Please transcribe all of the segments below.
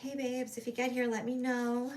Hey babes, if you get here, let me know.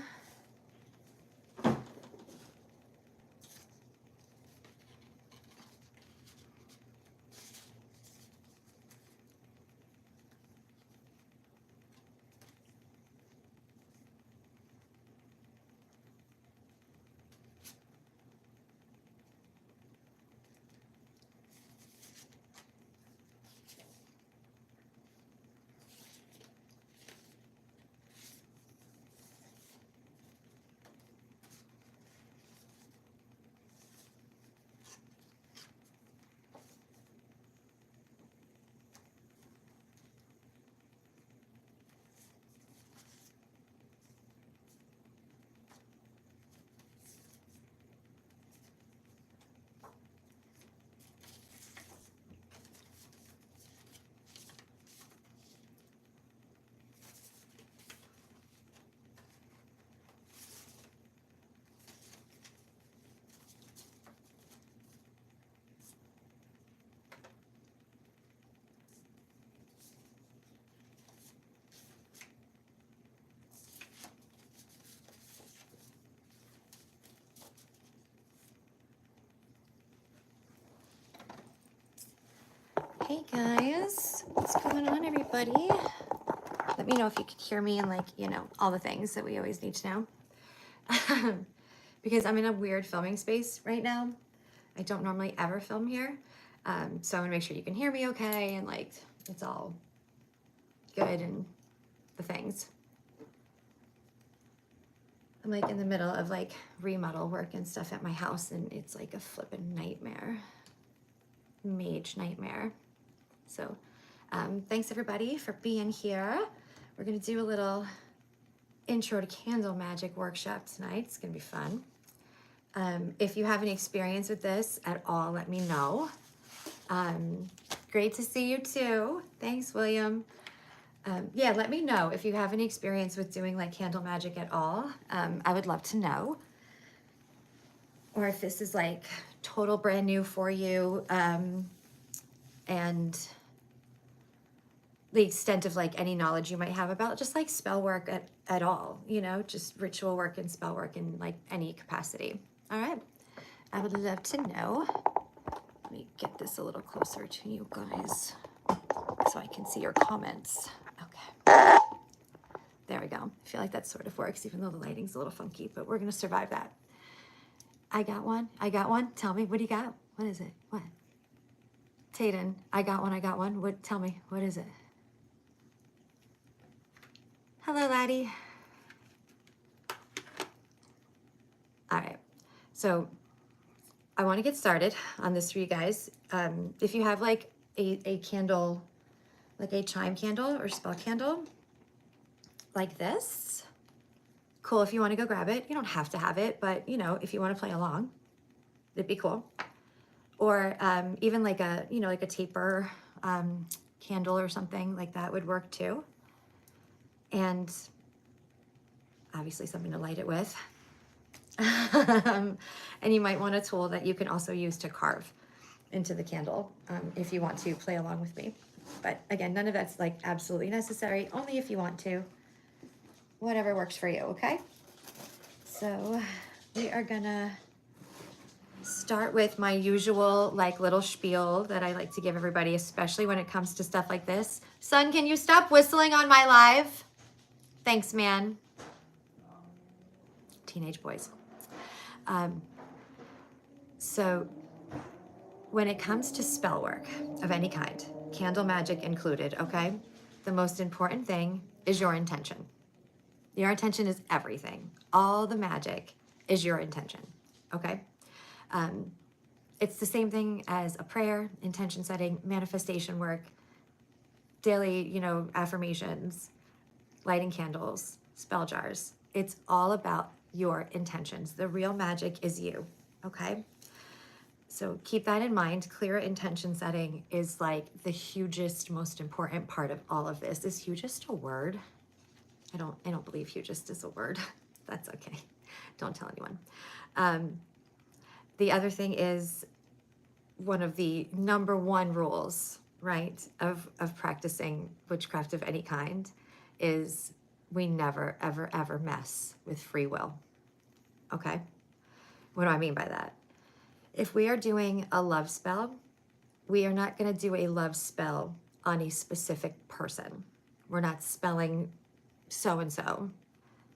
Hey guys, what's going on everybody? Let me know if you could hear me and like, you know, all the things that we always need to know. Because I'm in a weird filming space right now. I don't normally ever film here. So I want to make sure you can hear me okay and like it's all good and the things. I'm like in the middle of like remodel work and stuff at my house and it's like a flippin' nightmare. Mage nightmare. So thanks everybody for being here. We're gonna do a little intro to candle magic workshop tonight. It's gonna be fun. If you have any experience with this at all, let me know. Great to see you too. Thanks, William. Yeah, let me know if you have any experience with doing like candle magic at all. I would love to know. Or if this is like total brand new for you, and the extent of like any knowledge you might have about just like spell work at all, you know, just ritual work and spell work in like any capacity. All right, I would love to know. Let me get this a little closer to you guys so I can see your comments. Okay, there we go. I feel like that sort of works, even though the lighting's a little funky, but we're gonna survive that. I got one. I got one. Tell me, what do you got? What is it? What? Tayden, I got one. I got one. What? Tell me, what is it? Hello, laddie. All right. So I want to get started on this for you guys. If you have like a candle, like a chime candle or spell candle like this, cool. If you want to go grab it, you don't have to have it, but you know, if you want to play along, it'd be cool. Or even like a, you know, like a taper candle or something like that would work too. And obviously something to light it with. And you might want a tool that you can also use to carve into the candle if you want to play along with me. But again, none of that's like absolutely necessary, only if you want to. Whatever works for you, okay? So we are gonna start with my usual like little spiel that I like to give everybody, especially when it comes to stuff like this. Son, can you stop whistling on my live? Thanks, man. Teenage boys. So when it comes to spell work of any kind, candle magic included, okay? The most important thing is your intention. Your intention is everything. All the magic is your intention, okay? It's the same thing as a prayer, intention setting, manifestation work, daily, you know, affirmations, lighting candles, spell jars. It's all about your intentions. The real magic is you, okay? So keep that in mind. Clear intention setting is like the hugest, most important part of all of this. Is hugest a word? I don't believe hugest is a word. That's okay. Don't tell anyone. The other thing is one of the number one rules, right, of practicing witchcraft of any kind is we never, ever, ever mess with free will. Okay? What do I mean by that? If we are doing a love spell, we are not going to do a love spell on a specific person. We're not spelling so-and-so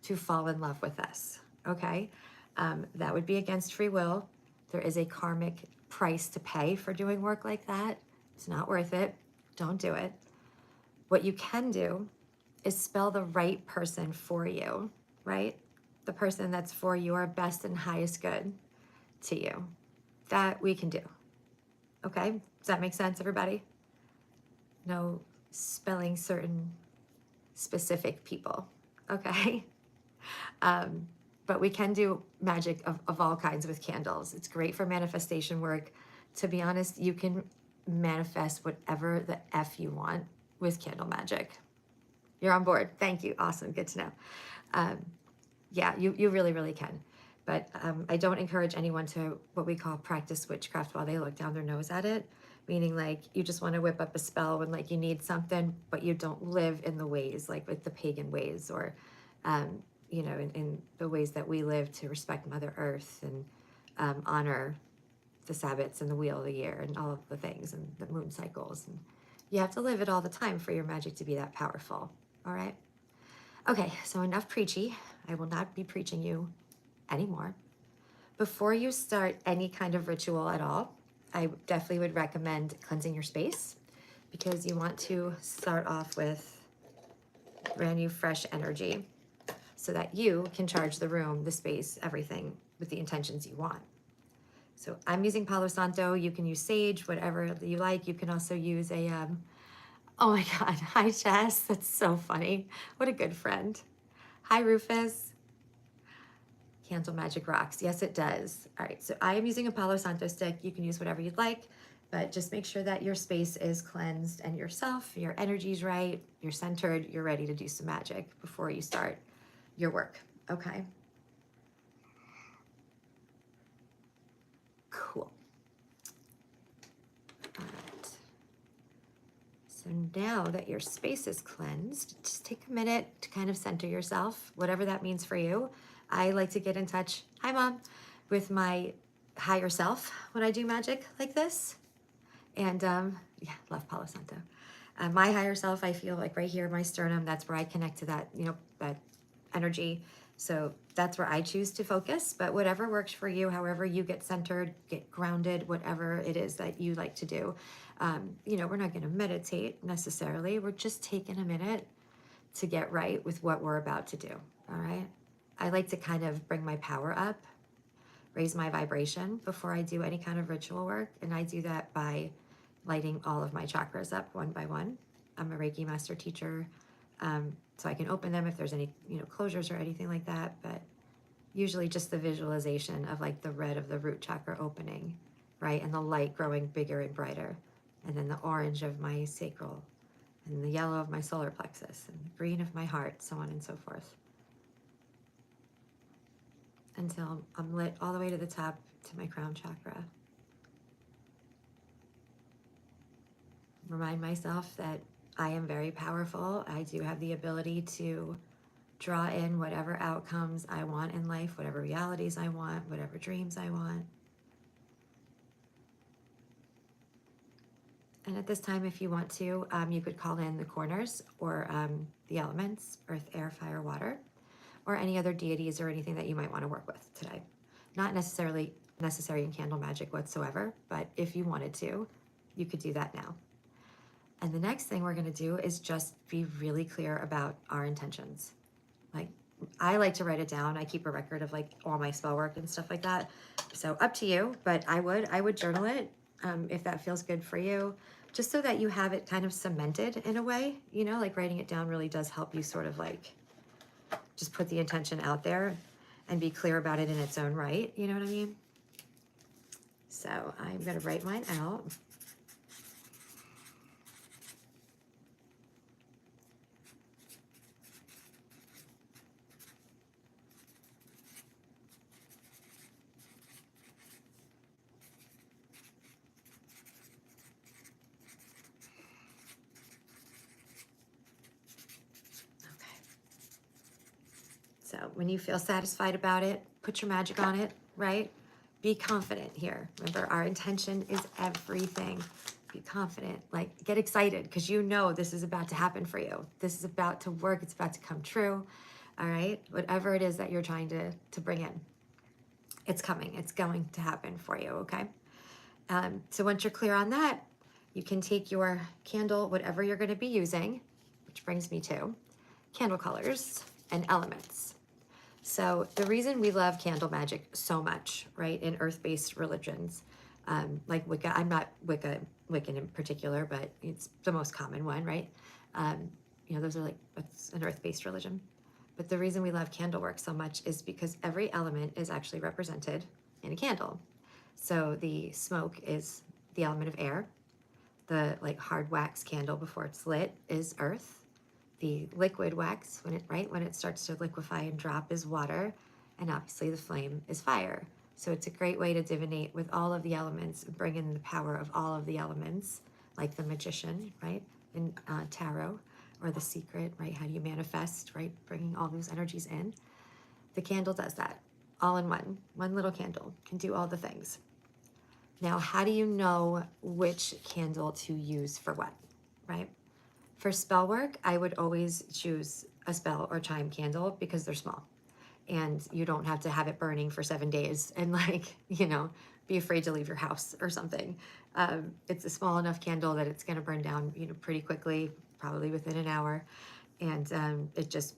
to fall in love with us, okay? That would be against free will. There is a karmic price to pay for doing work like that. It's not worth it. Don't do it. What you can do is spell the right person for you, right? The person that's for your best and highest good to you. That we can do, okay? Does that make sense, everybody? No spelling certain specific people, okay? But we can do magic of all kinds with candles. It's great for manifestation work. To be honest, you can manifest whatever the F you want with candle magic. You're on board. Thank you. Awesome. Good to know. Yeah, you really, really can. But I don't encourage anyone to what we call practice witchcraft while they look down their nose at it. Meaning like you just want to whip up a spell when like you need something, but you don't live in the ways like with the pagan ways or, you know, in the ways that we live to respect Mother Earth and honor the Sabbats and the wheel of the year and all of the things and the moon cycles. And you have to live it all the time for your magic to be that powerful. All right. Okay. So enough preachy. I will not be preaching you anymore. Before you start any kind of ritual at all, I definitely would recommend cleansing your space because you want to start off with brand new fresh energy so that you can charge the room, the space, everything with the intentions you want. So I'm using Palo Santo. You can use sage, whatever you like. You can also use a, oh my God, hi Jess, that's so funny. What a good friend. Hi Rufus. Candle magic rocks. Yes, it does. All right, so I am using a Palo Santo stick. You can use whatever you'd like, but just make sure that your space is cleansed and yourself, your energy's right, you're centered, you're ready to do some magic before you start your work, okay? Cool. All right. So now that your space is cleansed, just take a minute to kind of center yourself, whatever that means for you. I like to get in touch, hi Mom, with my higher self when I do magic like this. And yeah, love Palo Santo. My higher self, I feel like right here, my sternum, that's where I connect to that, you know, that energy. So that's where I choose to focus, but whatever works for you, however you get centered, get grounded, whatever it is that you like to do. You know, we're not going to meditate necessarily. We're just taking a minute to get right with what we're about to do. All right. I like to kind of bring my power up, raise my vibration before I do any kind of ritual work. And I do that by lighting all of my chakras up one by one. I'm a Reiki master teacher, so I can open them if there's any, you know, closures or anything like that. But usually just the visualization of like the red of the root chakra opening, right? And the light growing bigger and brighter. And then the orange of my sacral and the yellow of my solar plexus and the green of my heart, so on and so forth. Until I'm lit all the way to the top to my crown chakra. Remind myself that I am very powerful. I do have the ability to draw in whatever outcomes I want in life, whatever realities I want, whatever dreams I want. And at this time, if you want to, you could call in the corners or the elements, earth, air, fire, water, or any other deities or anything that you might want to work with today. Not necessarily necessary in candle magic whatsoever, but if you wanted to, you could do that now. And the next thing we're going to do is just be really clear about our intentions. Like, I like to write it down. I keep a record of like all my spell work and stuff like that. So up to you, but I would journal it if that feels good for you, just so that you have it kind of cemented in a way, you know, like writing it down really does help you sort of like just put the intention out there and be clear about it in its own right. You know what I mean? So I'm going to write mine out. So when you feel satisfied about it, put your magic on it, right? Be confident here. Remember, our intention is everything. Be confident, like get excited because you know this is about to happen for you. This is about to work. It's about to come true. All right. Whatever it is that you're trying to bring in, it's coming. It's going to happen for you. Okay. So once you're clear on that, you can take your candle, whatever you're going to be using, which brings me to candle colors and elements. So the reason we love candle magic so much, right, in earth-based religions, like Wicca, I'm not Wiccan in particular, but it's the most common one, right? You know, those are like, it's an earth-based religion. But the reason we love candle work so much is because every element is actually represented in a candle. So the smoke is the element of air. The like hard wax candle before it's lit is earth. The liquid wax, when it starts to liquefy and drop, is water, and obviously the flame is fire. So it's a great way to divinate with all of the elements, bring in the power of all of the elements, like the magician, right, in tarot, or the secret, right? How do you manifest, right? Bringing all those energies in. The candle does that, all in one little candle can do all the things. Now, how do you know which candle to use for what, right? For spell work, I would always choose a spell or chime candle because they're small and you don't have to have it burning for 7 days and like, you know, be afraid to leave your house or something. It's a small enough candle that it's going to burn down, you know, pretty quickly, probably within an hour. And it just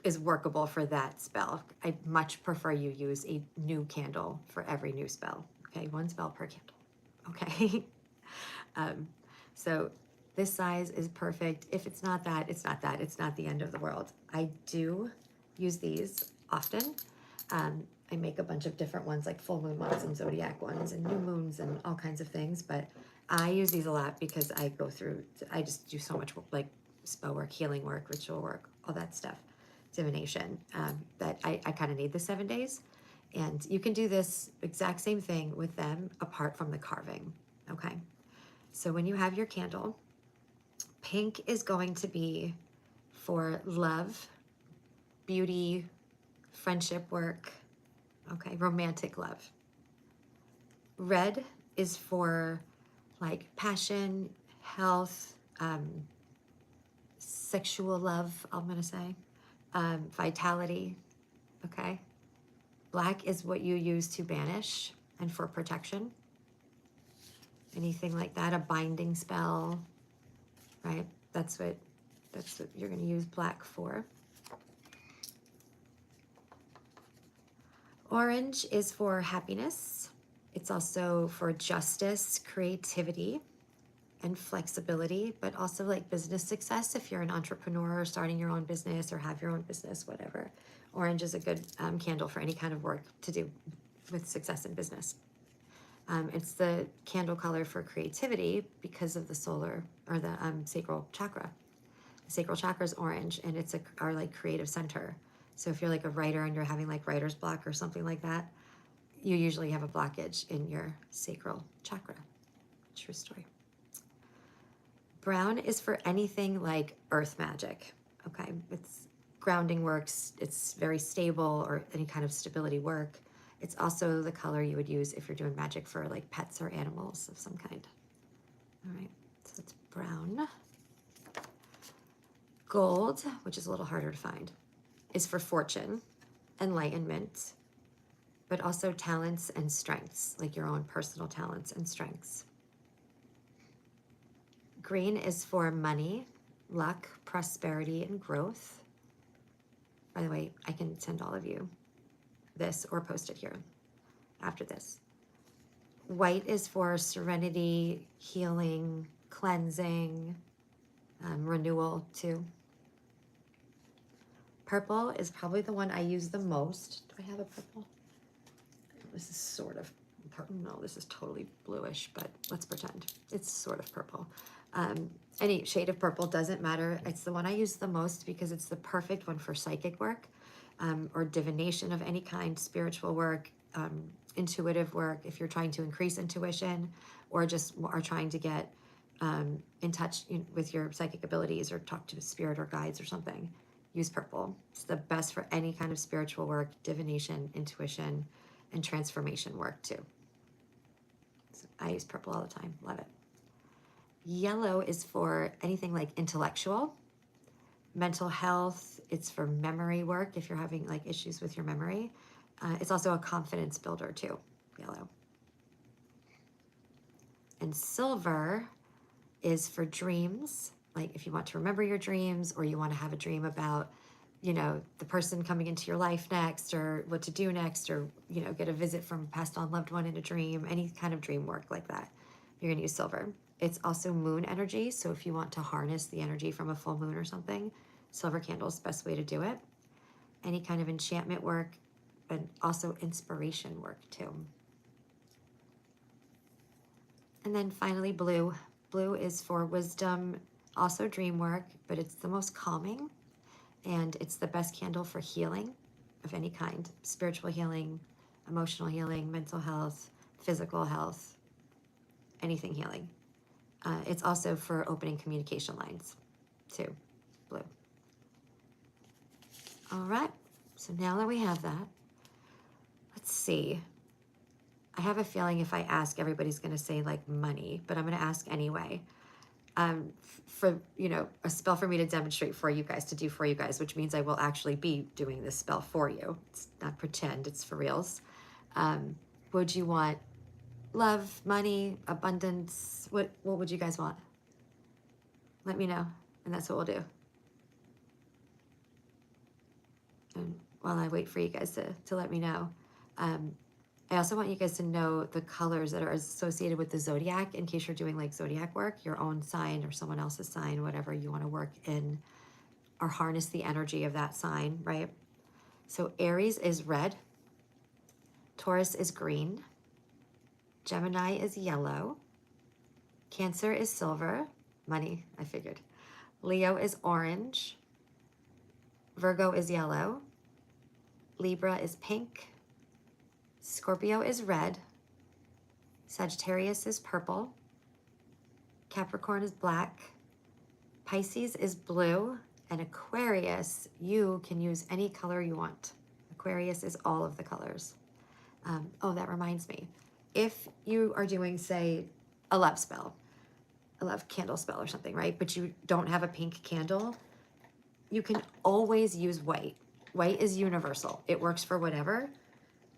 is workable for that spell. I'd much prefer you use a new candle for every new spell. Okay, one spell per candle. Okay. So this size is perfect. If it's not that, it's not that. It's not the end of the world. I do use these often. I make a bunch of different ones, like full moon ones and zodiac ones and new moons and all kinds of things. But I use these a lot because I just do so much like spell work, healing work, ritual work, all that stuff, divination, that I kind of need the 7 days. And you can do this exact same thing with them apart from the carving, okay? So when you have your candle, pink is going to be for love, beauty, friendship work, okay, romantic love. Red is for like passion, health, sexual love, I'm gonna say, vitality, okay? Black is what you use to banish and for protection. Anything like that, a binding spell, right? That's what you're gonna use black for. Orange is for happiness. It's also for justice, creativity, and flexibility, but also like business success if you're an entrepreneur or starting your own business or have your own business, whatever. Orange is a good candle for any kind of work to do with success in business. It's the candle color for creativity because of the solar or the sacral chakra. The sacral chakra is orange, and it's our like creative center. So if you're like a writer and you're having like writer's block or something like that, you usually have a blockage in your sacral chakra. True story. Brown is for anything like earth magic, okay? It's grounding works, it's very stable, or any kind of stability work. It's also the color you would use if you're doing magic for like pets or animals of some kind. All right, so it's brown. Gold, which is a little harder to find, is for fortune, enlightenment, but also talents and strengths, like your own personal talents and strengths. Green is for money, luck, prosperity, and growth. By the way, I can send all of you this or post it here after this. White is for serenity, healing, cleansing, renewal too. Purple is probably the one I use the most. Do I have a purple? This is sort of purple. No, this is totally bluish, but let's pretend it's sort of purple. Any shade of purple doesn't matter. It's the one I use the most because it's the perfect one for psychic work, or divination of any kind, spiritual work, intuitive work, if you're trying to increase intuition or just are trying to get in touch with your psychic abilities or talk to spirit or guides or something. use purple. It's the best for any kind of spiritual work, divination, intuition, and transformation work too. So I use purple all the time. Love it. Yellow is for anything like intellectual, mental health. It's for memory work if you're having like issues with your memory. It's also a confidence builder too, yellow. And silver is for dreams. Like if you want to remember your dreams, or you want to have a dream about, you know, the person coming into your life next, or what to do next, or, you know, get a visit from a passed on loved one in a dream, any kind of dream work like that, you're going to use silver. It's also moon energy. So if you want to harness the energy from a full moon or something, silver candle is the best way to do it. Any kind of enchantment work, and also inspiration work too. And then finally, blue. Blue is for wisdom, also dream work, but it's the most calming, and it's the best candle for healing of any kind. Spiritual healing, emotional healing, mental health, physical health, anything healing. It's also for opening communication lines too, blue. All right, so now that we have that, let's see. I have a feeling if I ask, everybody's going to say like money, but I'm going to ask anyway. For, you know, a spell for me to demonstrate for you guys, to do for you guys, which means I will actually be doing this spell for you. It's not pretend, it's for reals. Would you want love, money, abundance? What would you guys want? Let me know, and that's what we'll do. And while I wait for you guys to let me know, I also want you guys to know the colors that are associated with the zodiac, in case you're doing like zodiac work, your own sign or someone else's sign, whatever you want to work in or harness the energy of that sign, right? So Aries is red, Taurus is green, Gemini is yellow, Cancer is silver, money, I figured. Leo is orange, Virgo is yellow, Libra is pink, Scorpio is red, Sagittarius is purple, Capricorn is black, Pisces is blue, and Aquarius, you can use any color you want. Aquarius is all of the colors. Oh, that reminds me. If you are doing, say, a love spell, a love candle spell or something, right? But you don't have a pink candle, you can always use white. White is universal. It works for whatever.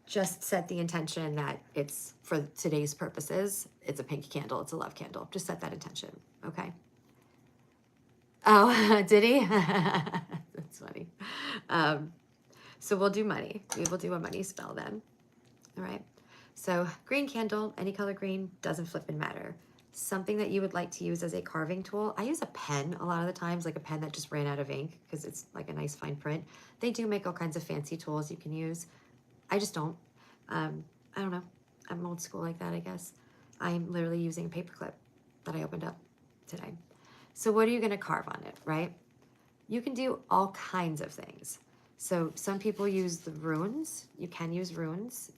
Just set the intention that it's, for today's purposes, it's a pink candle, it's a love candle. Just set that intention, okay? Oh, did he? That's funny. So we'll do money. We will do a money spell then. All right. So green candle, any color green, doesn't flip and matter. Something that you would like to use as a carving tool. I use a pen a lot of the times, like a pen that just ran out of ink because it's like a nice fine print. They do make all kinds of fancy tools you can use. I just don't. I don't know. I'm old school like that, I guess. I'm literally using a paperclip that I opened up today. So what are you going to carve on it, right? You can do all kinds of things. So some people use the runes. You can use runes.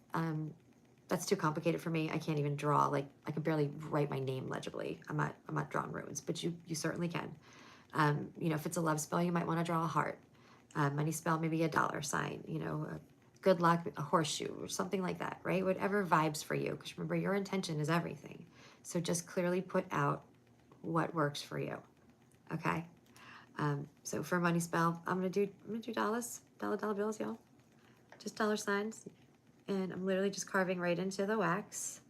That's too complicated for me. I can't even draw. Like, I can barely write my name legibly. I'm not drawing runes, but you certainly can. You know, if it's a love spell, you might want to draw a heart. Money spell, maybe a dollar sign, you know, good luck, a horseshoe, or something like that, right? Whatever vibes for you, because remember, your intention is everything. So just clearly put out what works for you, okay? So for money spell, I'm gonna do dollars, dollar bills, y'all. Just dollar signs, and I'm literally just carving right into the wax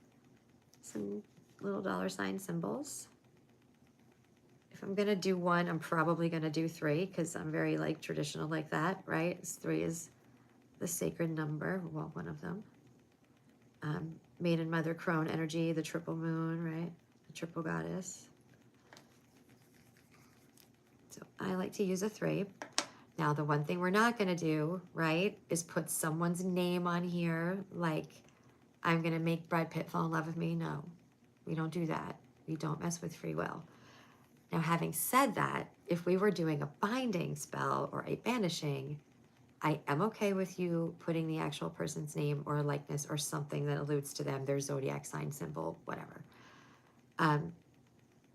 some little dollar sign symbols. If I'm gonna do one, I'm probably gonna do three because I'm very like traditional like that, right? 3 is the sacred number, well, one of them. Maiden, mother, crone energy, the triple moon, right? The triple goddess. So I like to use a 3. Now, the one thing we're not gonna do, right, is put someone's name on here, like, I'm gonna make Brad Pitt fall in love with me. No, we don't do that. We don't mess with free will. Now, having said that, if we were doing a binding spell or a banishing, I am okay with you putting the actual person's name or likeness or something that alludes to them, their zodiac sign symbol, whatever.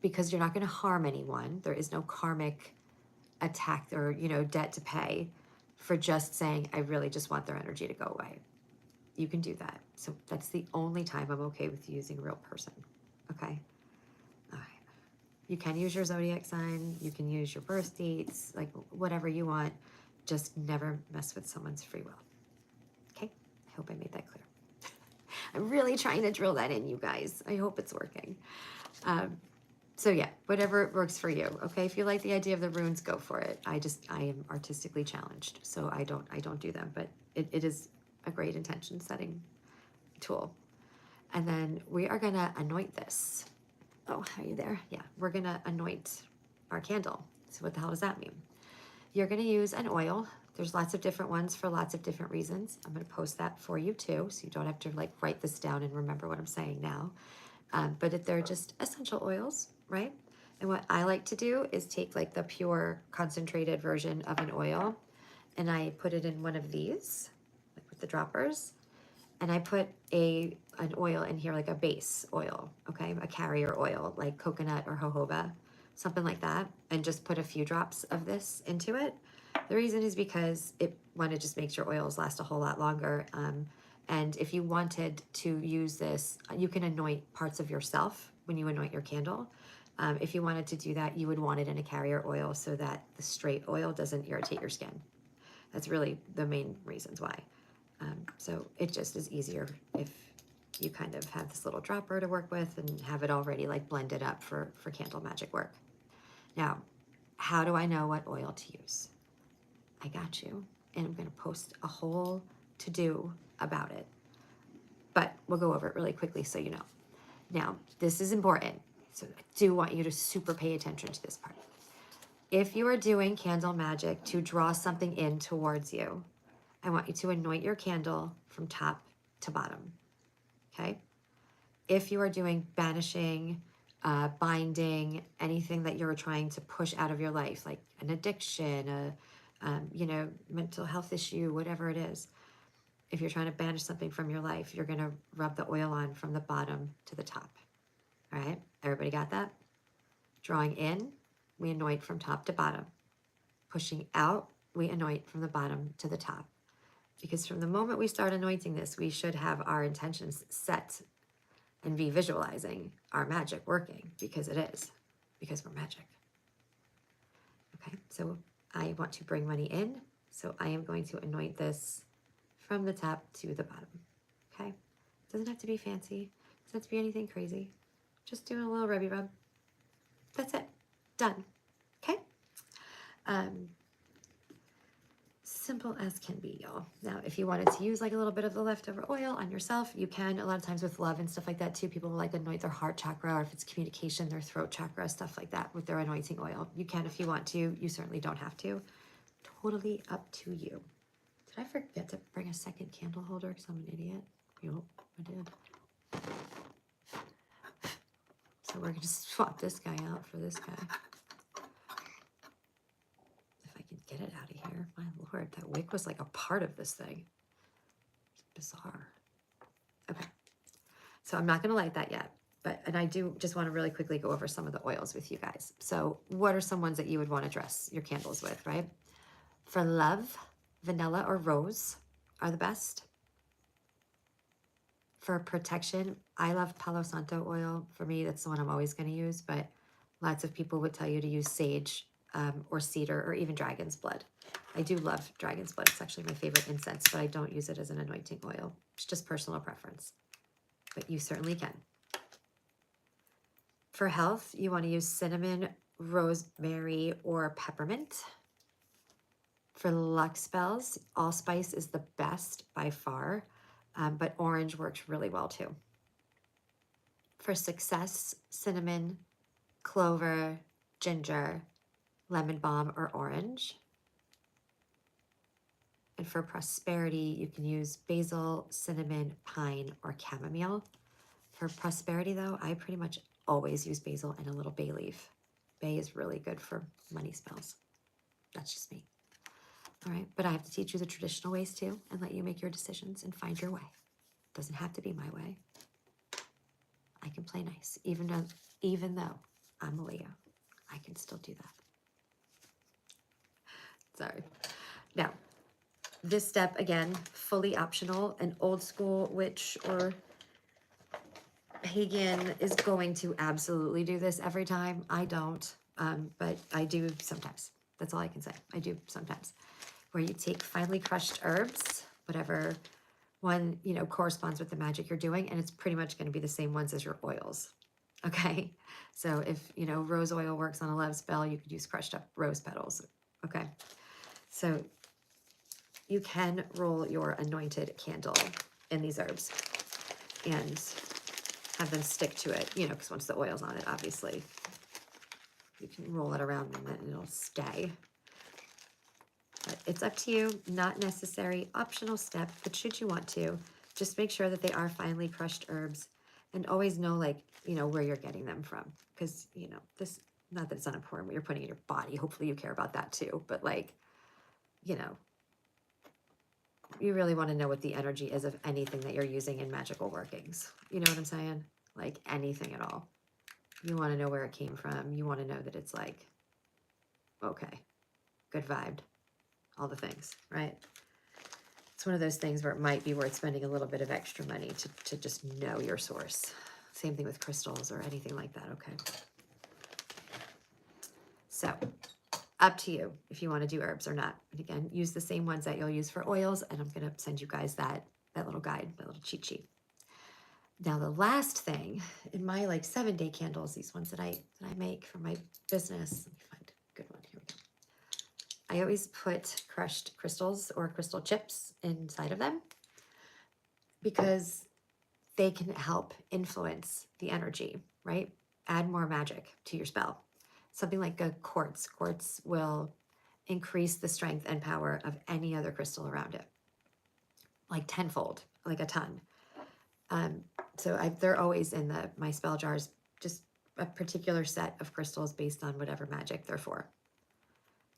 Because you're not going to harm anyone. There is no karmic a tax or, you know, debt to pay for just saying, I really just want their energy to go away. You can do that. So that's the only time I'm okay with using a real person. Okay. All right. You can use your zodiac sign. You can use your birth dates, like whatever you want. Just never mess with someone's free will. Okay. I hope I made that clear. I'm really trying to drill that in, you guys. I hope it's working. So yeah, whatever works for you. Okay. If you like the idea of the runes, go for it. I am artistically challenged, so I don't do them, but it is a great intention setting tool. And then we are going to anoint this. Oh, are you there? Yeah, we're going to anoint our candle. So what the hell does that mean? You're going to use an oil. There's lots of different ones for lots of different reasons. I'm going to post that for you too, so you don't have to like write this down and remember what I'm saying now. But if they're just essential oils, right? And what I like to do is take like the pure concentrated version of an oil and I put it in one of these, like with the droppers, and I put an oil in here, like a base oil, okay? A carrier oil, like coconut or jojoba, something like that, and just put a few drops of this into it. The reason is because it just makes your oils last a whole lot longer. And if you wanted to use this, you can anoint parts of yourself when you anoint your candle. If you wanted to do that, you would want it in a carrier oil so that the straight oil doesn't irritate your skin. That's really the main reasons why. So it just is easier if you kind of have this little dropper to work with and have it already like blended up for candle magic work. Now, how do I know what oil to use? I got you. And I'm going to post a whole to-do about it. But we'll go over it really quickly so you know. Now, this is important. So I do want you to super pay attention to this part. If you are doing candle magic to draw something in towards you, I want you to anoint your candle from top to bottom, okay? If you are doing banishing, binding, anything that you're trying to push out of your life, like an addiction, you know, mental health issue, whatever it is, if you're trying to banish something from your life, you're gonna rub the oil on from the bottom to the top, all right? Everybody got that? Drawing in, we anoint from top to bottom. Pushing out, we anoint from the bottom to the top. Because from the moment we start anointing this, we should have our intentions set and be visualizing our magic working, because it is, because we're magic. Okay, so I want to bring money in, so I am going to anoint this from the top to the bottom, okay? Doesn't have to be fancy, doesn't have to be anything crazy. Just doing a little rubby rub. That's it, done, okay? Simple as can be, y'all. Now, if you wanted to use like a little bit of the leftover oil on yourself, you can. A lot of times with love and stuff like that too, people will like anoint their heart chakra, or if it's communication, their throat chakra, stuff like that with their anointing oil. You can if you want to. You certainly don't have to. Totally up to you. Did I forget to bring a second candle holder because I'm an idiot? Yup, I did. So we're going to swap this guy out for this guy. Get it out of here. My Lord, that wick was like a part of this thing. It's bizarre. Okay. So I'm not going to light that yet. And I do just want to really quickly go over some of the oils with you guys. So what are some ones that you would want to dress your candles with, right? For love, vanilla or rose are the best. For protection, I love Palo Santo oil. For me, that's the one I'm always going to use, but lots of people would tell you to use sage or cedar or even dragon's blood. I do love dragon's blood. It's actually my favorite incense, but I don't use it as an anointing oil. It's just personal preference, but you certainly can. For health, you want to use cinnamon, rosemary, or peppermint. For luck spells, allspice is the best by far, but orange works really well too. For success, cinnamon, clover, ginger, lemon balm, or orange. And for prosperity, you can use basil, cinnamon, pine, or chamomile. For prosperity, though, I pretty much always use basil and a little bay leaf. Bay is really good for money spells. That's just me. All right, but I have to teach you the traditional ways too and let you make your decisions and find your way. Doesn't have to be my way. I can play nice, even though I'm a Leo. I can still do that. Sorry. Now, this step, again, fully optional. An old school witch or pagan is going to absolutely do this every time. I don't, but I do sometimes. That's all I can say. I do sometimes. Where you take finely crushed herbs, whatever one, you know, corresponds with the magic you're doing, and it's pretty much going to be the same ones as your oils. Okay, so if, you know, rose oil works on a love spell, you could use crushed up rose petals. Okay, so you can roll your anointed candle in these herbs and have them stick to it, you know, because once the oil's on it, obviously, you can roll it around and it'll stay. But it's up to you, not necessary, optional step, but should you want to, just make sure that they are finely crushed herbs and always know, like, you know, where you're getting them from. Because, you know, this, not that it's unimportant what you're putting in your body. Hopefully you care about that too. But like, you know, you really want to know what the energy is of anything that you're using in magical workings. You know what I'm saying? Like anything at all. You want to know where it came from. You want to know that it's like, okay, good vibe, all the things, right? It's one of those things where it might be worth spending a little bit of extra money to just know your source. Same thing with crystals or anything like that, okay? So, up to you if you want to do herbs or not. And again, use the same ones that you'll use for oils, and I'm going to send you guys that little guide, that little cheat sheet. Now, the last thing in my like 7-day candles, these ones that I make for my business, let me find a good one. Here we go. I always put crushed crystals or crystal chips inside of them because they can help influence the energy, right? Add more magic to your spell. Something like a quartz. Quartz will increase the strength and power of any other crystal around it, like tenfold, like a ton. So they're always in my spell jars, just a particular set of crystals based on whatever magic they're for.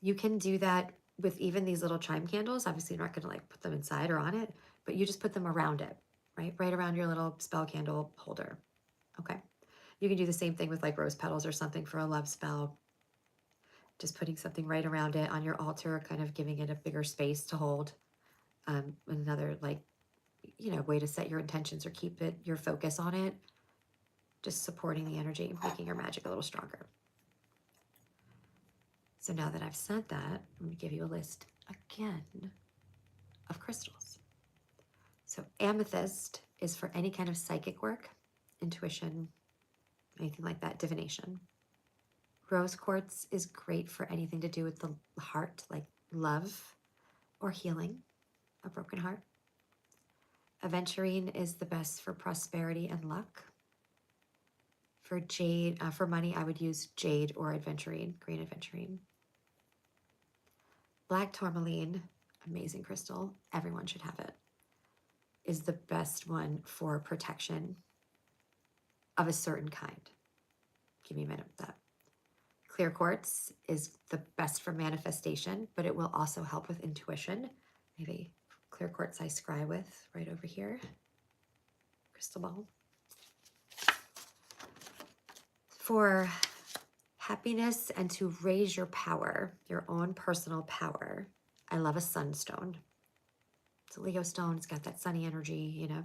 You can do that with even these little chime candles. Obviously, you're not going to like put them inside or on it, but you just put them around it, right? Right around your little spell candle holder. Okay. You can do the same thing with like rose petals or something for a love spell. Just putting something right around it on your altar, kind of giving it a bigger space to hold. Another like, you know, way to set your intentions or keep your focus on it. Just supporting the energy, making your magic a little stronger. So now that I've said that, I'm going to give you a list again of crystals. So amethyst is for any kind of psychic work, intuition, anything like that, divination. Rose quartz is great for anything to do with the heart, like love or healing a broken heart. Aventurine is the best for prosperity and luck. For jade, for money, I would use jade or aventurine, green aventurine. Black tourmaline, amazing crystal, everyone should have it, is the best one for protection of a certain kind. Give me a minute with that. Clear quartz is the best for manifestation, but it will also help with intuition. Maybe clear quartz I scry with right over here. Crystal ball. For happiness and to raise your power, your own personal power, I love a sunstone. It's a Leo stone. It's got that sunny energy, you know.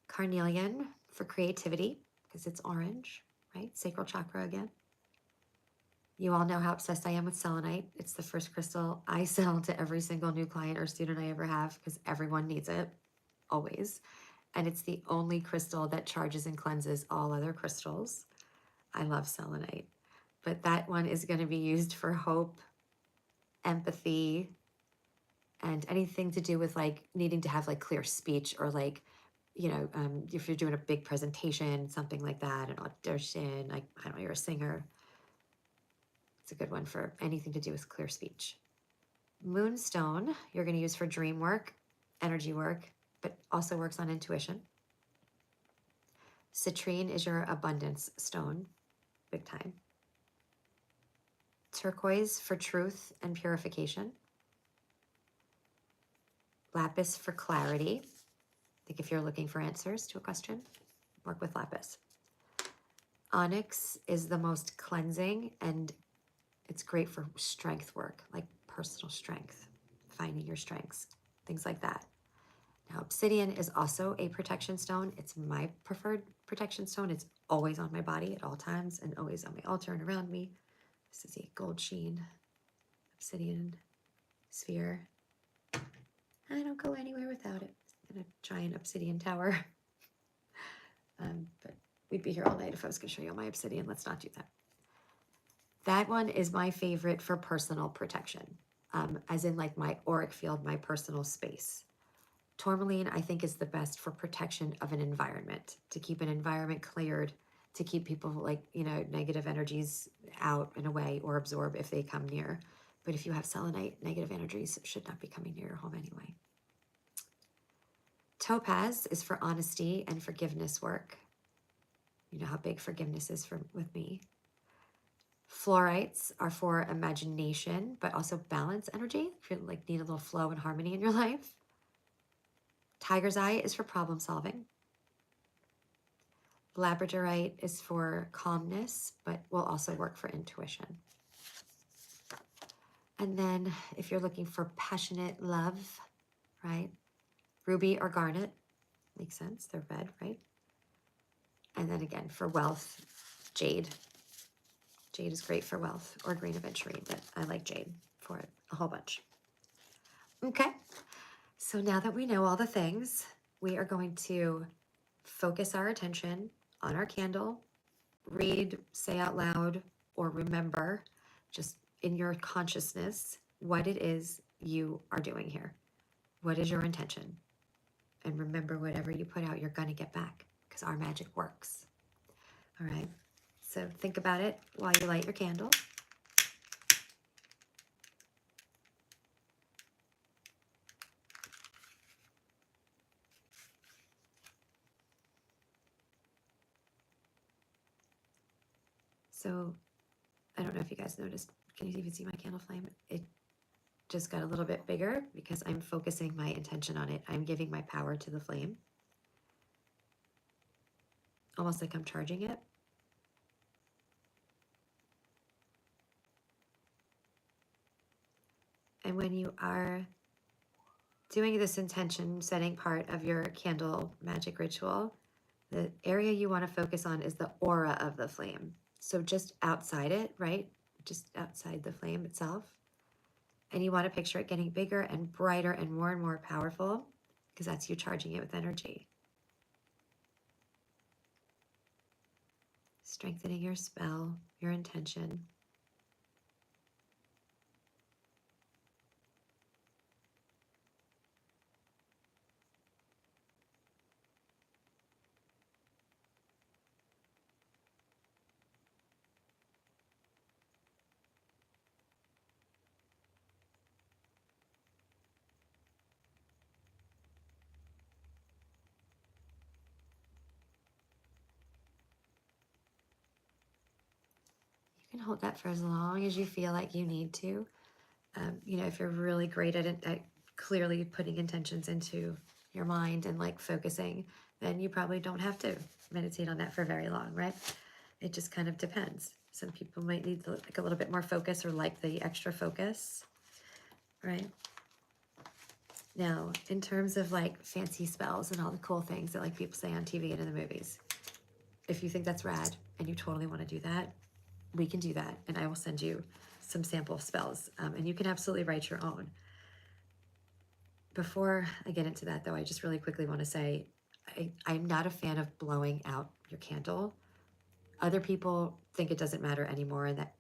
Carnelian for creativity because it's orange, right? Sacral chakra again. You all know how obsessed I am with selenite. It's the first crystal I sell to every single new client or student I ever have because everyone needs it, always. And it's the only crystal that charges and cleanses all other crystals. I love selenite, but that one is going to be used for hope, empathy, and anything to do with like needing to have like clear speech or like, you know, if you're doing a big presentation, something like that, an audition, like, I don't know, you're a singer. It's a good one for anything to do with clear speech. Moonstone, you're going to use for dream work, energy work, but also works on intuition. Citrine is your abundance stone, big time. Turquoise for truth and purification. Lapis for clarity. Like if you're looking for answers to a question, work with lapis. Onyx is the most cleansing and It's great for strength work, like personal strength, finding your strengths, things like that. Now, obsidian is also a protection stone. It's my preferred protection stone. It's always on my body at all times and always on my altar and around me. This is a gold sheen obsidian sphere. I don't go anywhere without it. And a giant obsidian tower. But we'd be here all night if I was going to show you all my obsidian. Let's not do that. That one is my favorite for personal protection, as in like my auric field, my personal space. Tourmaline, I think, is the best for protection of an environment, to keep an environment cleared, to keep people like, you know, negative energies out and away or absorb if they come near. But if you have selenite, negative energies should not be coming near your home anyway. Topaz is for honesty and forgiveness work. You know how big forgiveness is with me. Fluorites are for imagination, but also balance energy. If you like need a little flow and harmony in your life. Tiger's eye is for problem solving. Labradorite is for calmness, but will also work for intuition. And then if you're looking for passionate love, right? Ruby or garnet, makes sense, they're red, right? And then again, for wealth, jade. Jade is great for wealth, or green aventurine, but I like jade for it a whole bunch. Okay, so now that we know all the things, we are going to focus our attention on our candle, read, say out loud, or remember just in your consciousness what it is you are doing here. What is your intention? And remember, whatever you put out, you're going to get back, because our magic works. All right, so think about it while you light your candle. So I don't know if you guys noticed, can you even see my candle flame? It just got a little bit bigger because I'm focusing my intention on it. I'm giving my power to the flame. Almost like I'm charging it. And when you are doing this intention setting part of your candle magic ritual, the area you want to focus on is the aura of the flame. So just outside it, right? Just outside the flame itself. And you want to picture it getting bigger and brighter and more powerful, because that's you charging it with energy. Strengthening your spell, your intention. You can hold that for as long as you feel like you need to. You know, if you're really great at clearly putting intentions into your mind and like focusing, then you probably don't have to meditate on that for very long, right? It just kind of depends. Some people might need like a little bit more focus, or like the extra focus, right? Now, in terms of like fancy spells and all the cool things that like people say on TV and in the movies, if you think that's rad and you totally want to do that, we can do that, and I will send you some sample spells, and you can absolutely write your own. Before I get into that, though, I just really quickly want to say I'm not a fan of blowing out your candle. Other people think it doesn't matter anymore and that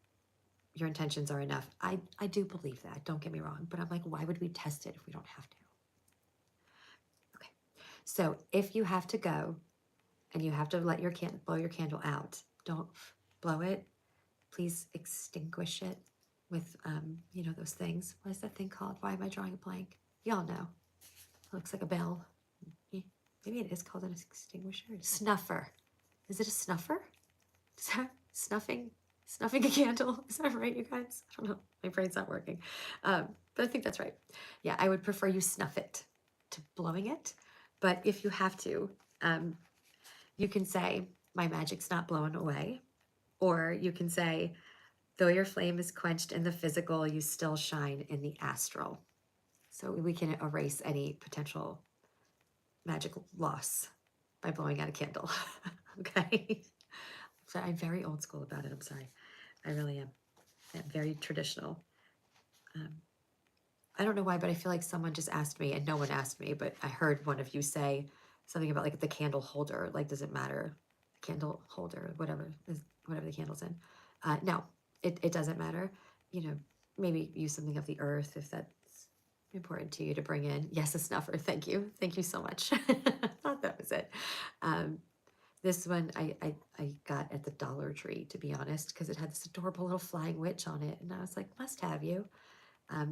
your intentions are enough. I do believe that, don't get me wrong, but I'm like, why would we test it if we don't have to? Okay, so if you have to go and you have to let your blow your candle out, don't blow it. Please extinguish it with, you know, those things. What is that thing called? Why am I drawing a blank? Y'all know. It looks like a bell. Maybe it is called an extinguisher. Snuffer. Is it a snuffer? Is that snuffing a candle? Is that right, you guys? I don't know. My brain's not working. But I think that's right. Yeah, I would prefer you snuff it to blowing it. But if you have to, you can say, my magic's not blown away. Or you can say, Though your flame is quenched in the physical, you still shine in the astral. So we can erase any potential magical loss by blowing out a candle. Okay. So I'm very old school about it. I'm sorry. I really am. I'm very traditional. I don't know why, but I feel like someone just asked me, and no one asked me, but I heard one of you say something about like the candle holder. Like, does it matter? The candle holder, whatever the candle's in. No, it doesn't matter. You know, maybe use something of the earth if that's important to you to bring in. Yes, a snuffer. Thank you. Thank you so much. I thought that was it. This one I got at the Dollar Tree, to be honest, because it had this adorable little flying witch on it. And I was like, must have you.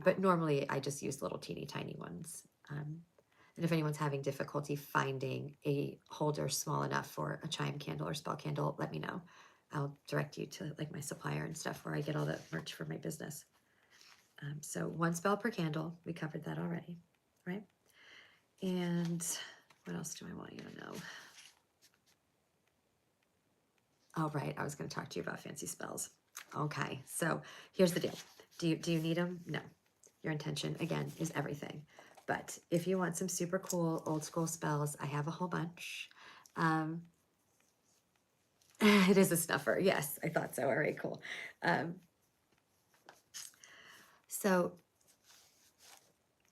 But normally I just use little teeny tiny ones. And if anyone's having difficulty finding a holder small enough for a chime candle or spell candle, let me know. I'll direct you to like my supplier and stuff where I get all the merch for my business. So 1 spell per candle. We covered that already, right? And what else do I want you to know? Oh, right. I was going to talk to you about fancy spells. Okay. So here's the deal. Do you need them? No. Your intention, again, is everything. But if you want some super cool old school spells, I have a whole bunch. It is a snuffer. Yes, I thought so. All right, cool. So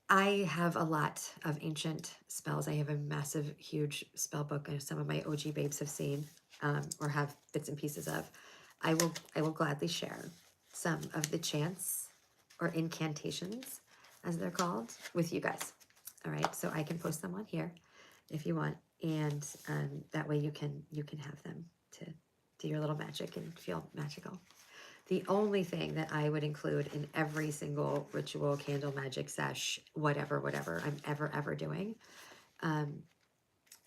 I have a lot of ancient spells. I have a massive, huge spell book, and some of my OG babes have seen or have bits and pieces of. I will gladly share some of the chants or incantations, as they're called, with you guys. All right, so I can post them on here if you want, and that way you can have them to do your little magic and feel magical. The only thing that I would include in every single ritual, candle, magic, sesh, whatever I'm ever doing,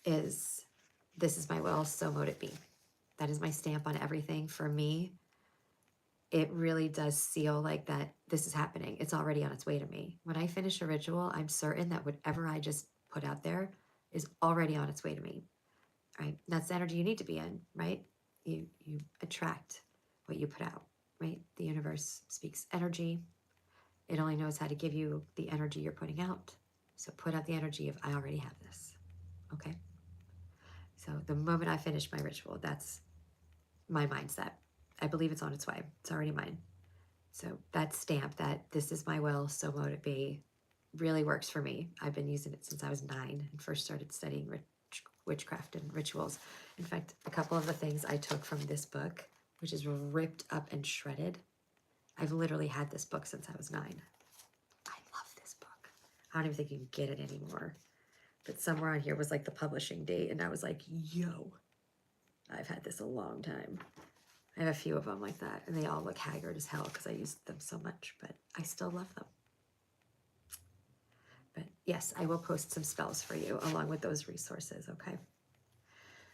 is this is my will, so mote it be. That is my stamp on everything. For me, it really does seal like that this is happening. It's already on its way to me. When I finish a ritual, I'm certain that whatever I just put out there is already on its way to me, right? That's the energy you need to be in, right? You attract what you put out, right? The universe speaks energy. It only knows how to give you the energy you're putting out. So put out the energy of, I already have this, okay? So the moment I finish my ritual, that's my mindset. I believe it's on its way. It's already mine. So that stamp, that this is my will, so mote it be, really works for me. I've been using it since I was 9 and first started studying witchcraft and rituals. In fact, a couple of the things I took from this book, which is ripped up and shredded, I've literally had this book since I was 9. I love this book. I don't even think you can get it anymore. But somewhere on here was like the publishing date, and I was like, yo, I've had this a long time. I have a few of them like that, and they all look haggard as hell because I used them so much, but I still love them. But yes, I will post some spells for you along with those resources, okay?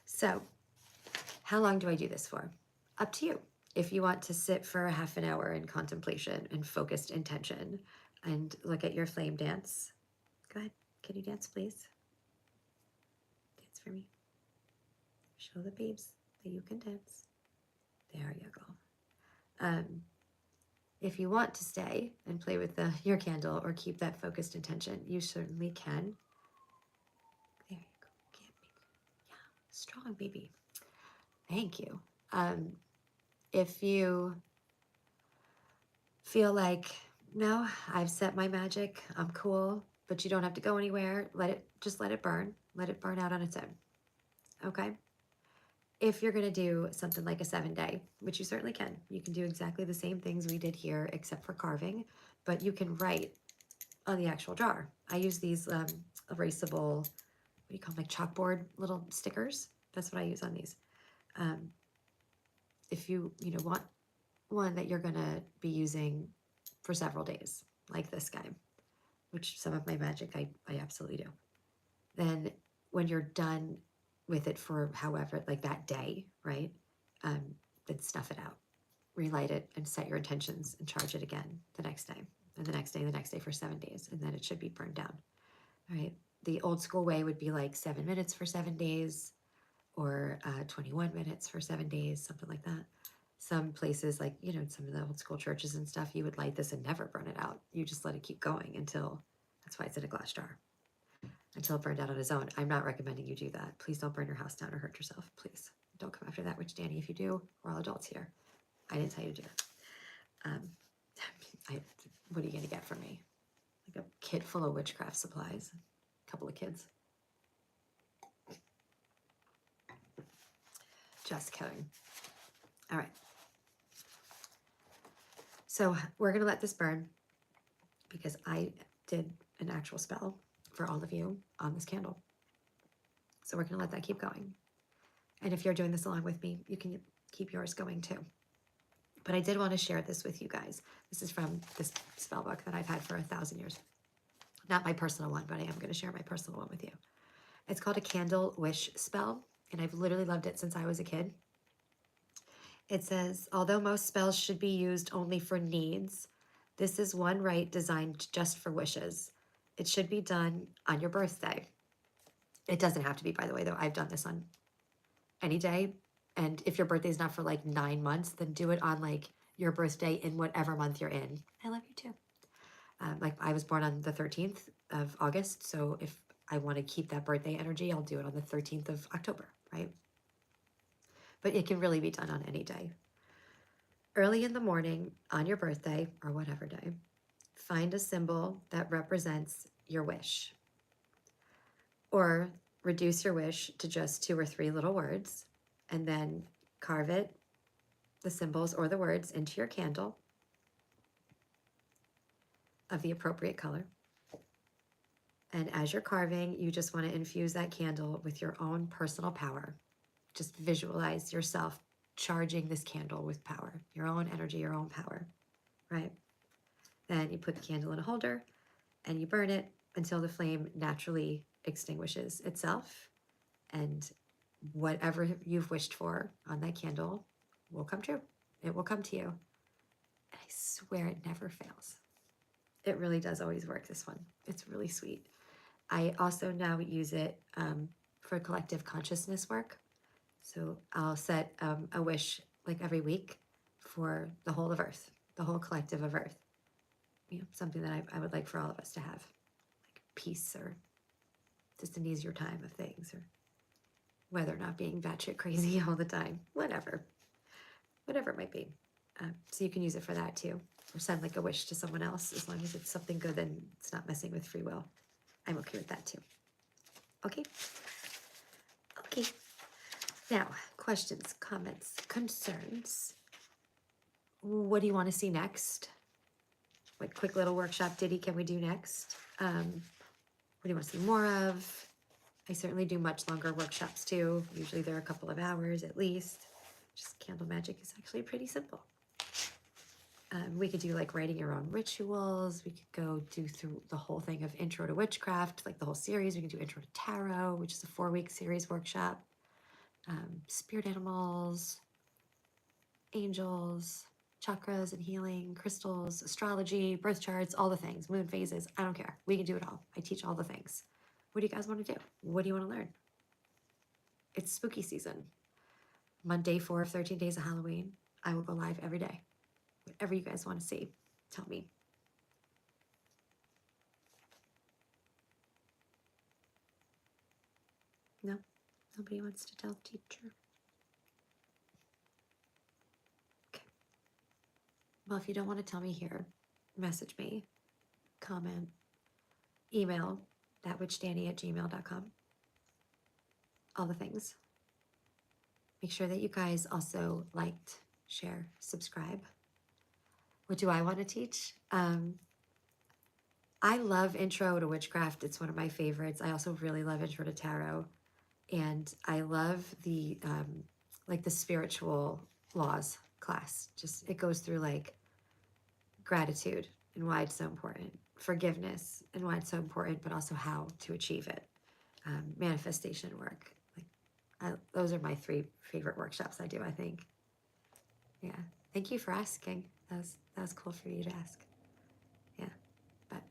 So how long do I do this for? Up to you. If you want to sit for a half an hour in contemplation and focused intention and look at your flame dance, go ahead. Can you dance, please? Dance for me. Show the babes that you can dance. There you go. If you want to stay and play with your candle or keep that focused intention, you certainly can. There you go. Yeah, strong baby. Thank you. If you feel like, no, I've set my magic, I'm cool, but you don't have to go anywhere, just let it burn. Let it burn out on its own. Okay? If you're going to do something like a 7-day, which you certainly can, you can do exactly the same things we did here except for carving, but you can write on the actual jar. I use these erasable, what do you call them, like chalkboard little stickers. That's what I use on these. If you want one that you're going to be using for several days, like this guy, which some of my magic I absolutely do, then when you're done with it for however, like that day, right? Then snuff it out, relight it, and set your intentions and charge it again the next day, and the next day for 7 days, and then it should be burned down. All right. The old school way would be like 7 minutes for 7 days, or 21 minutes for 7 days, something like that. Some places, like, you know, some of the old school churches and stuff, you would light this and never burn it out. You just let it keep going until, that's why it's in a glass jar, until it burned out on its own. I'm not recommending you do that. Please don't burn your house down or hurt yourself. Please don't come after That Witch Dani. If you do, we're all adults here. I didn't tell you to do it. What are you going to get from me? Like a kit full of witchcraft supplies. A couple of kids. Just kidding. All right. So we're going to let this burn because I did an actual spell for all of you on this candle. So we're going to let that keep going. And if you're doing this along with me, you can keep yours going too. But I did want to share this with you guys. This is from this spell book that I've had for 1,000 years. Not my personal one, but I am going to share my personal one with you. It's called a candle wish spell, and I've literally loved it since I was a kid. It says, although most spells should be used only for needs, this is one rite designed just for wishes. It should be done on your birthday. It doesn't have to be, by the way, though. I've done this on any day. And if your birthday is not for like 9 months, then do it on like your birthday in whatever month you're in. I love you too. Like I was born on the 13th of August. So if I want to keep that birthday energy, I'll do it on the 13th of October, right? But it can really be done on any day. Early in the morning on your birthday or whatever day, find a symbol that represents your wish. Or reduce your wish to just 2 or 3 little words and then carve it, the symbols or the words, into your candle of the appropriate color. And as you're carving, you just want to infuse that candle with your own personal power. Just visualize yourself charging this candle with power, your own energy, your own power, right? Then you put the candle in a holder and you burn it until the flame naturally extinguishes itself, and whatever you've wished for on that candle will come true. It will come to you. And I swear it never fails. It really does always work, this one. It's really sweet. I also now use it for collective consciousness work. So I'll set a wish like every week for the whole of Earth, the whole collective of Earth. You know, something that I would like for all of us to have, like peace or just an easier time of things, or whether or not being batshit crazy all the time, whatever it might be. So you can use it for that too, or send like a wish to someone else, as long as it's something good and it's not messing with free will. I'm okay with that too. Okay. Now, questions, comments, concerns. What do you want to see next? What quick little workshop ditty can we do next? What do you want to see more of? I certainly do much longer workshops too. Usually they're a couple of hours at least. Just candle magic is actually pretty simple. We could do like writing your own rituals. We could go do through the whole thing of Intro to Witchcraft, like the whole series. We can do Intro to Tarot, which is a 4-week series workshop. Spirit animals, angels, chakras and healing, crystals, astrology, birth charts, all the things, moon phases. I don't care. We can do it all. I teach all the things. What do you guys want to do? What do you want to learn? It's spooky season. Monday 4 of 13 days of Halloween. I will go live every day. Whatever you guys want to see, tell me. No? Nobody wants to tell the teacher. Okay. Well, if you don't want to tell me here, message me, comment, email, thatwitchdani@gmail.com. All the things. Make sure that you guys also liked, share, subscribe. What do I want to teach? I love Intro to Witchcraft. It's one of my favorites. I also really love Intro to Tarot. And I love the like the spiritual laws class. Just, it goes through like gratitude and why it's so important, forgiveness and why it's so important, but also how to achieve it, manifestation work. Like those are my 3 favorite workshops I do, I think. Yeah, thank you for asking. That was cool for you to ask. Yeah, but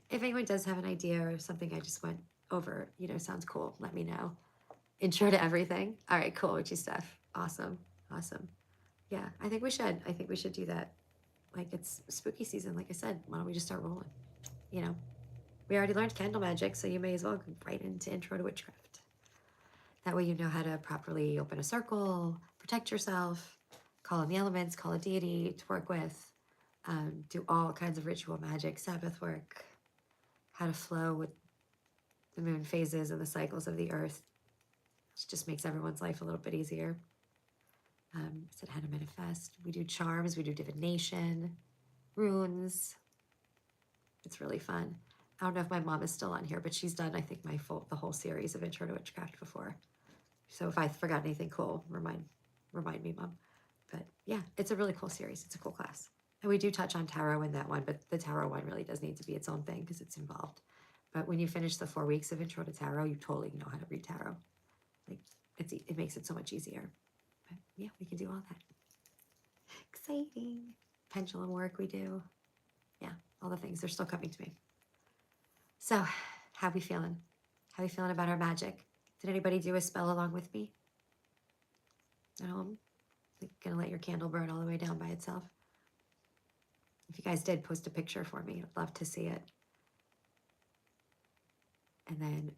if anyone does have an idea or something I just went over, you know, sounds cool, let me know. Intro to everything. All right, cool, witchy stuff. Awesome. Yeah, I think we should. I think we should do that. Like, it's spooky season, like I said. Why don't we just start rolling? You know, we already learned candle magic, so you may as well go right into Intro to Witchcraft. That way you know how to properly open a circle, protect yourself, call in the elements, call a deity to work with, do all kinds of ritual magic, Sabbath work, how to flow with the moon phases and the cycles of the earth, which just makes everyone's life a little bit easier. Said how to manifest. We do charms, we do divination, runes. It's really fun. I don't know if my mom is still on here, but she's done, I think, the whole series of Intro to Witchcraft before. So if I forgot anything cool, remind me, Mom. But yeah, it's a really cool series. It's a cool class. And we do touch on tarot in that one, but the tarot one really does need to be its own thing because it's involved. But when you finish the 4 weeks of Intro to Tarot, you totally know how to read tarot. Like, it makes it so much easier. But yeah, we can do all that. Exciting. Pendulum work we do. Yeah, all the things. They're still coming to me. So, how we feeling? How we feeling about our magic? Did anybody do a spell along with me at home? Like, gonna let your candle burn all the way down by itself? If you guys did, post a picture for me. I'd love to see it. And then,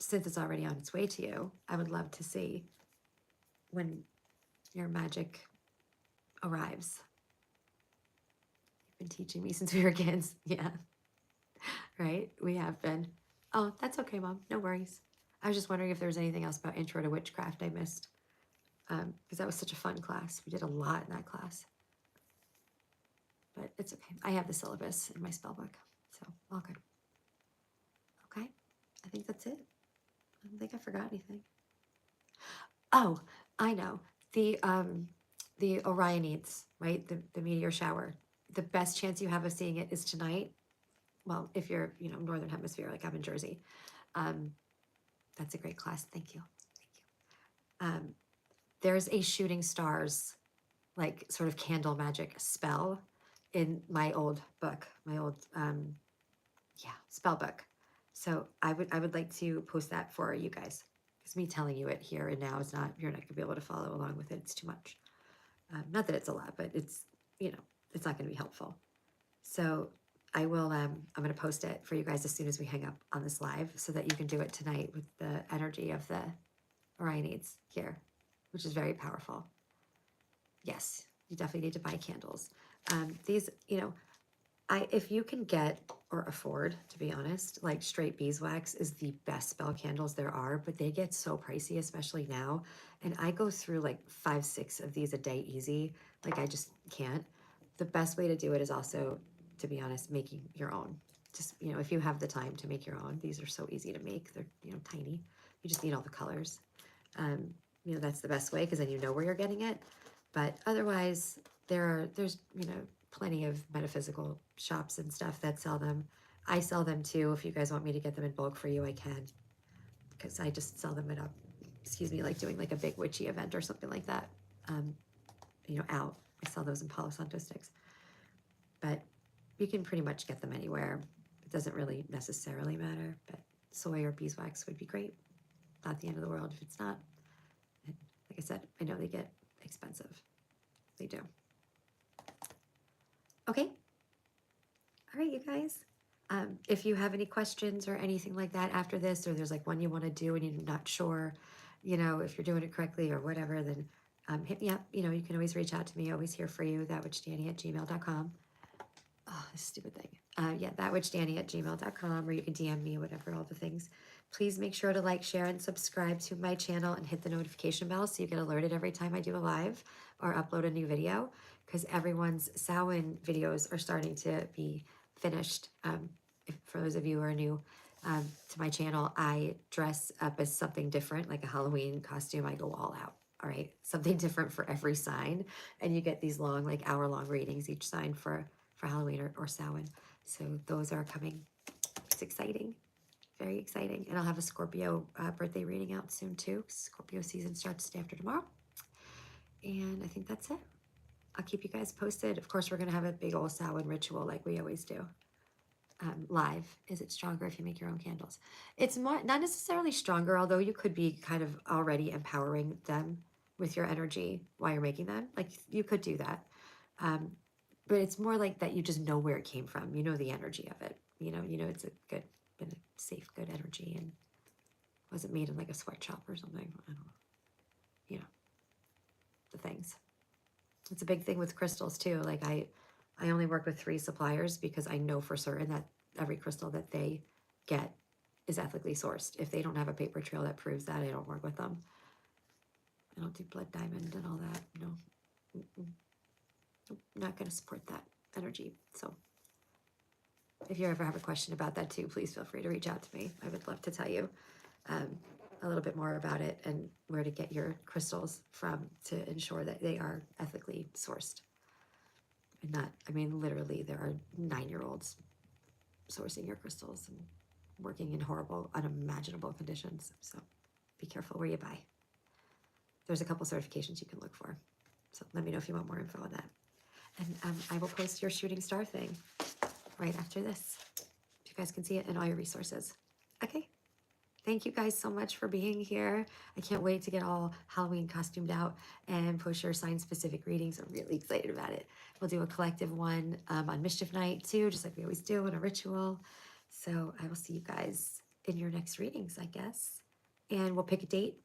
since it's already on its way to you, I would love to see when your magic arrives. You've been teaching me since we were kids. Yeah. Right? We have been. Oh, that's okay, Mom. No worries. I was just wondering if there was anything else about Intro to Witchcraft I missed. Because that was such a fun class. We did a lot in that class. But it's okay. I have the syllabus in my spell book. So, all good. Okay. I think that's it. I don't think I forgot anything. Oh, I know. The Orionids, right? The meteor shower. The best chance you have of seeing it is tonight. Well, if you're, Northern Hemisphere, like I'm in Jersey. That's a great class. Thank you. Thank you. There's a shooting stars, like sort of candle magic spell in my old book, spell book. So I would like to post that for you guys. Because me telling you it here and now is not, you're not gonna be able to follow along with it. It's too much. Not that it's a lot, but it's, it's not gonna be helpful. So I will, I'm gonna post it for you guys as soon as we hang up on this live so that you can do it tonight with the energy of the Orionids here, which is very powerful. Yes, you definitely need to buy candles. These, if you can get or afford, to be honest, like straight beeswax is the best spell candles there are, but they get so pricey, especially now. And I go through like 5, 6 of these a day easy. Like I just can't. The best way to do it is also, to be honest, making your own. Just, if you have the time to make your own, these are so easy to make. They're, tiny. You just need all the colors. That's the best way because then you know where you're getting it. But otherwise, there's plenty of metaphysical shops and stuff that sell them. I sell them too. If you guys want me to get them in bulk for you, I can. Because I just sell them at like doing like a big witchy event or something like that. Out. I sell those in Palo Santo sticks. But you can pretty much get them anywhere. It doesn't really necessarily matter. But soy or beeswax would be great. Not the end of the world if it's not. And like I said, I know they get expensive. They do. Okay. All right, you guys. If you have any questions or anything like that after this, or there's like one you want to do and you're not sure, if you're doing it correctly or whatever, then hit me up. You can always reach out to me. Always here for you. thatwitchdani@gmail.com. Oh, this stupid thing. thatwitchdani@gmail.com, or you can DM me, whatever, all the things. Please make sure to like, share, and subscribe to my channel and hit the notification bell so you get alerted every time I do a live or upload a new video, because everyone's Samhain videos are starting to be finished. For those of you who are new to my channel, I dress up as something different, like a Halloween costume. I go all out. All right, something different for every sign, and you get these long, like hour-long readings each sign for Halloween or Samhain. So those are coming. It's exciting, very exciting. And I'll have a Scorpio birthday reading out soon too. Scorpio season starts day after tomorrow. And I think that's it. I'll keep you guys posted. Of course, we're gonna have a big old Samhain ritual like we always do. Live. Is it stronger if you make your own candles? It's not necessarily stronger, although you could be kind of already empowering them with your energy while you're making them. Like you could do that. But it's more like that you just know where it came from. You know the energy of it. You know it's a good, been a safe, good energy, and wasn't made in like a sweatshop or something. I don't know. You know, the things. It's a big thing with crystals too. Like I only work with 3 suppliers because I know for certain that every crystal that they get is ethically sourced. If they don't have a paper trail that proves that, I don't work with them. I don't do blood diamond and all that. No. Mm-mm. Nope, not going to support that energy. So if you ever have a question about that too, please feel free to reach out to me. I would love to tell you a little bit more about it and where to get your crystals from to ensure that they are ethically sourced. And not, I mean, literally there are 9-year-olds sourcing your crystals and working in horrible, unimaginable conditions. So be careful where you buy. There's a couple certifications you can look for. So let me know if you want more info on that. And I will post your shooting star thing right after this. You guys can see it in all your resources. Okay. Thank you guys so much for being here. I can't wait to get all Halloween costumed out and push your sign-specific readings. I'm really excited about it. We'll do a collective one on Mischief Night too, just like we always do in a ritual. So I will see you guys in your next readings, I guess. And we'll pick a date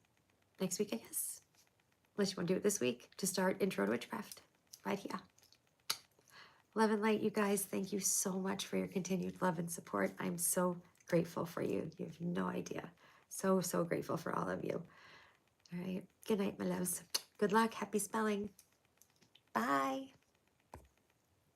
next week, I guess. Unless you want to do it this week to start Intro to Witchcraft right here. Love and light, you guys. Thank you so much for your continued love and support. I'm so grateful for you. You have no idea. So, so grateful for all of you. All right. Good night, my loves. Good luck. Happy spelling. Bye.